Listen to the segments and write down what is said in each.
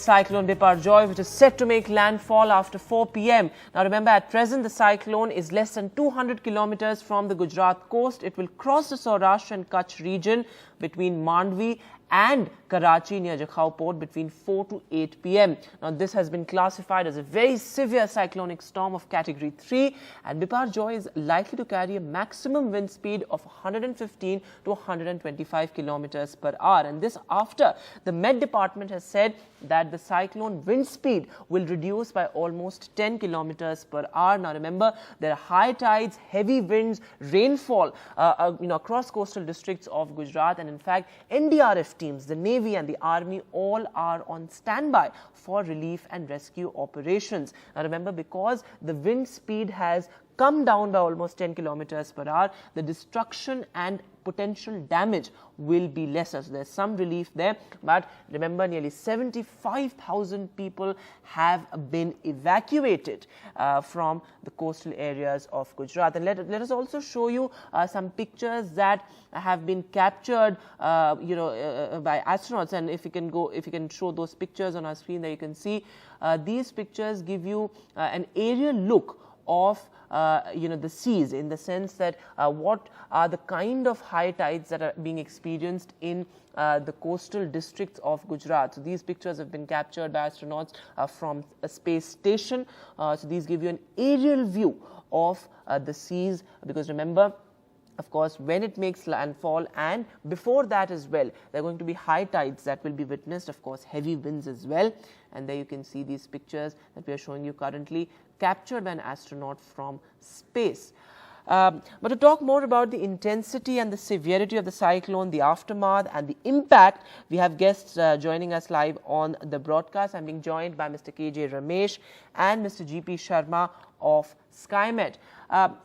Cyclone Biparjoy, which is set to make landfall after 4 p.m. Now remember, at present the cyclone is less than 200 kilometers from the Gujarat coast. It will cross the Saurashtra and Kutch region between Mandvi and Karachi near Jakhau Port between 4 to 8 p.m. Now this has been classified as a very severe cyclonic storm of category 3, and Biparjoy is likely to carry a maximum wind speed of 115 to 125 kilometers per hour. And this after the Met Department has said that the cyclone wind speed will reduce by almost 10 kilometers per hour. Now remember, there are high tides, heavy winds, rainfall across coastal districts of Gujarat, and in fact NDRF teams, the Navy and the Army, all are on standby for relief and rescue operations. Now remember, because the wind speed has come down by almost 10 kilometers per hour, the destruction and potential damage will be lesser. So there's some relief there, but remember, nearly 75,000 people have been evacuated from the coastal areas of Gujarat. And let us also show you some pictures that have been captured by astronauts. And if you can show those pictures on our screen, there you can see these pictures give you an aerial look of the seas, in the sense that what are the kind of high tides that are being experienced in the coastal districts of Gujarat. So these pictures have been captured by astronauts from a space station. So these give you an aerial view of the seas, because remember, of course, when it makes landfall and before that as well, there are going to be high tides that will be witnessed, of course, heavy winds as well. And there you can see these pictures that we are showing you currently, captured by an astronaut from space. But to talk more about the intensity and the severity of the cyclone, the aftermath and the impact, we have guests joining us live on the broadcast. I'm being joined by Mr. K.J. Ramesh and Mr. G.P. Sharma of SkyMet.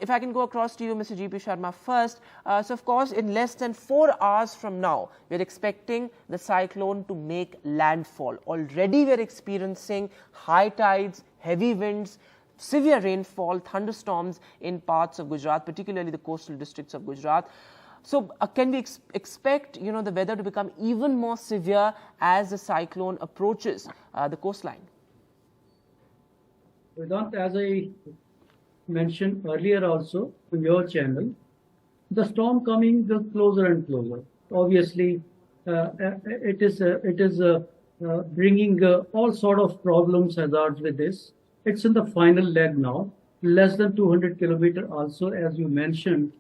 If I can go across to you, Mr. G.P. Sharma, first. So, of course, in less than 4 hours from now, we're expecting the cyclone to make landfall. Already we're experiencing high tides, heavy winds, severe rainfall, thunderstorms in parts of Gujarat, particularly the coastal districts of Gujarat. So can we expect, the weather to become even more severe as the cyclone approaches the coastline? Vedant, as I mentioned earlier also to your channel, the storm coming closer and closer. Obviously, it is bringing all sort of problems, hazards with this. It's in the final leg now, less than 200 kilometers also, as you mentioned,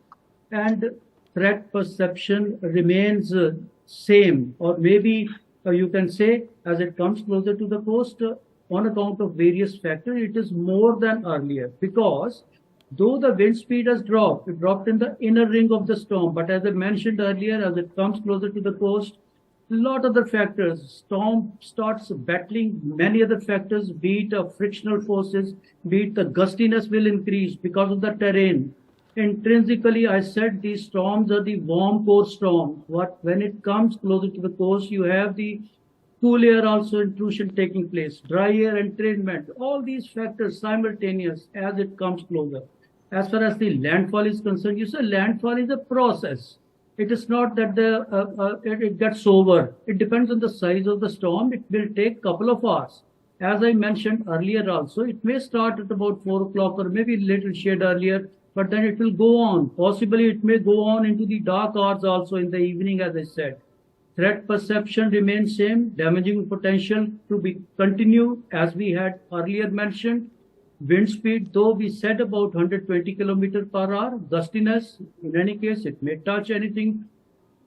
and threat perception remains same, or maybe you can say as it comes closer to the coast, on account of various factors, it is more than earlier, because though the wind speed has dropped, it dropped in the inner ring of the storm, but as I mentioned earlier, as it comes closer to the coast, a lot of other factors, storm starts battling many other factors, be it frictional forces, be it the gustiness will increase because of the terrain. Intrinsically, I said these storms are the warm core storms. When it comes closer to the coast, you have the cool air also intrusion taking place, dry air entrainment, all these factors simultaneous as it comes closer. As far as the landfall is concerned, you say landfall is a process. It is not that it gets over. It depends on the size of the storm. It will take a couple of hours. As I mentioned earlier also, it may start at about 4 o'clock or maybe a little shade earlier, but then it will go on. Possibly it may go on into the dark hours also in the evening, as I said. Threat perception remains same, damaging potential to be continued as we had earlier mentioned. Wind speed, though we said about 120 kilometers per hour, gustiness, in any case, it may touch anything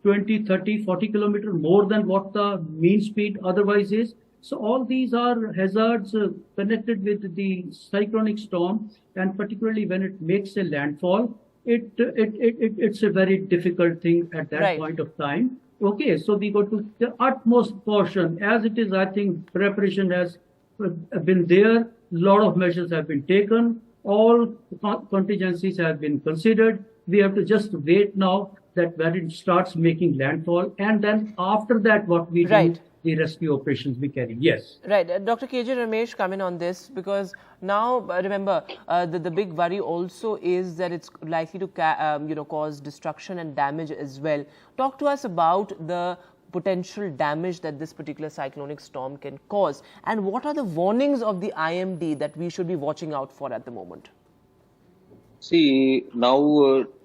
20, 30, 40 kilometers more than what the mean speed otherwise is. So all these are hazards connected with the cyclonic storm, and particularly when it makes a landfall, it's a very difficult thing at that point of time. Okay, so we go to the utmost caution. As it is, I think preparation has been there. A lot of measures have been taken. All contingencies have been considered. We have to just wait now that when it starts making landfall, and then after that, what we do, the rescue operations we carry. Yes. Right. Dr. K.J. Ramesh, come in on this, because now, remember, the big worry also is that it's likely to cause destruction and damage as well. Talk to us about the potential damage that this particular cyclonic storm can cause? And what are the warnings of the IMD that we should be watching out for at the moment? See, now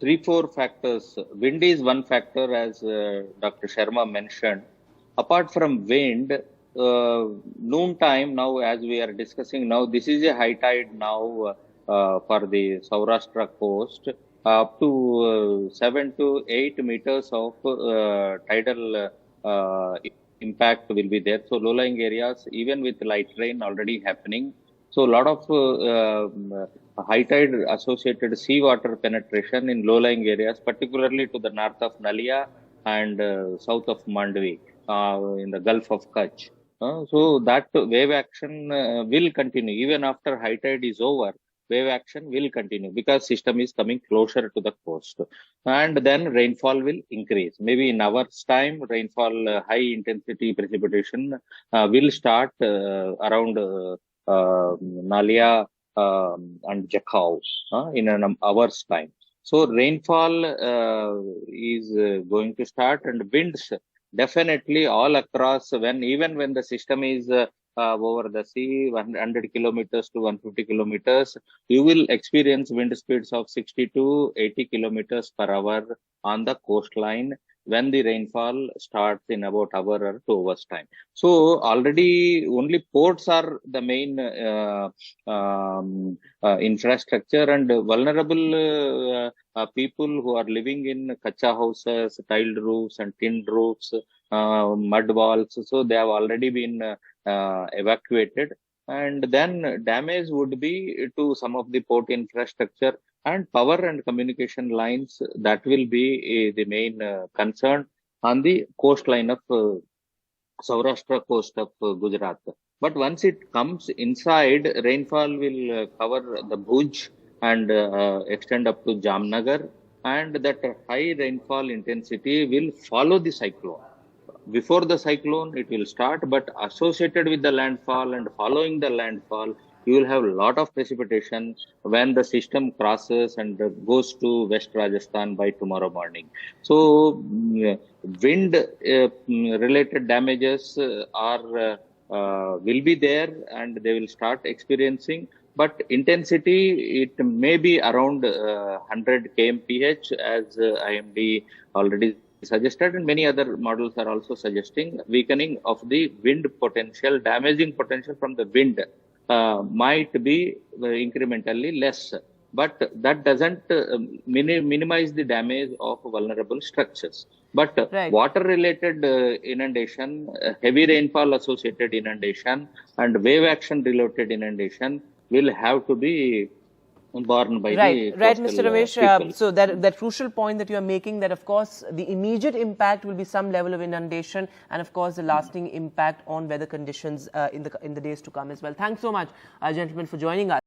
3-4 factors. Wind is one factor, as Dr. Sharma mentioned. Apart from wind, noon time now, as we are discussing now, this is a high tide now for the Saurashtra coast. Up to 7 to 8 meters of tidal impact will be there. So low-lying areas, even with light rain already happening. So a lot of high tide associated seawater penetration in low-lying areas, particularly to the north of Nalia and south of Mandvi in the Gulf of Kachchh. So that wave action will continue even after high tide is over. Wave action will continue because system is coming closer to the coast, and then rainfall will increase. Maybe in hours time, rainfall, high intensity precipitation will start around Nalia and Jakhau in an hour's time. So rainfall is going to start, and winds definitely all across. Even when the system is over the sea, 100 kilometers to 150 kilometers, you will experience wind speeds of 60 to 80 kilometers per hour on the coastline when the rainfall starts in about hour or 2 hours time. So already only ports are the main infrastructure, and vulnerable people who are living in Kachchh houses, tiled roofs and tin roofs, mud walls. So they have already been evacuated, and then damage would be to some of the port infrastructure and power and communication lines. That will be the main concern on the coastline of Saurashtra coast of Gujarat. But once it comes inside, rainfall will cover the Bhuj and extend up to Jamnagar, and that high rainfall intensity will follow the cyclone. Before the cyclone, it will start, but associated with the landfall and following the landfall, you will have a lot of precipitation when the system crosses and goes to West Rajasthan by tomorrow morning. So, wind related damages will be there, and they will start experiencing. But intensity, it may be around 100 kmph, as IMD already suggested, and many other models are also suggesting weakening of the wind potential. Damaging potential from the wind might be incrementally less, but that doesn't minimize the damage of vulnerable structures. But water related inundation, heavy rainfall associated inundation, and wave action related inundation will have to be borne by the Right, Mr. Ramesh. people. So that crucial point that you are making, that of course the immediate impact will be some level of inundation, and of course the lasting impact on weather conditions in the days to come as well. Thanks so much, gentlemen, for joining us.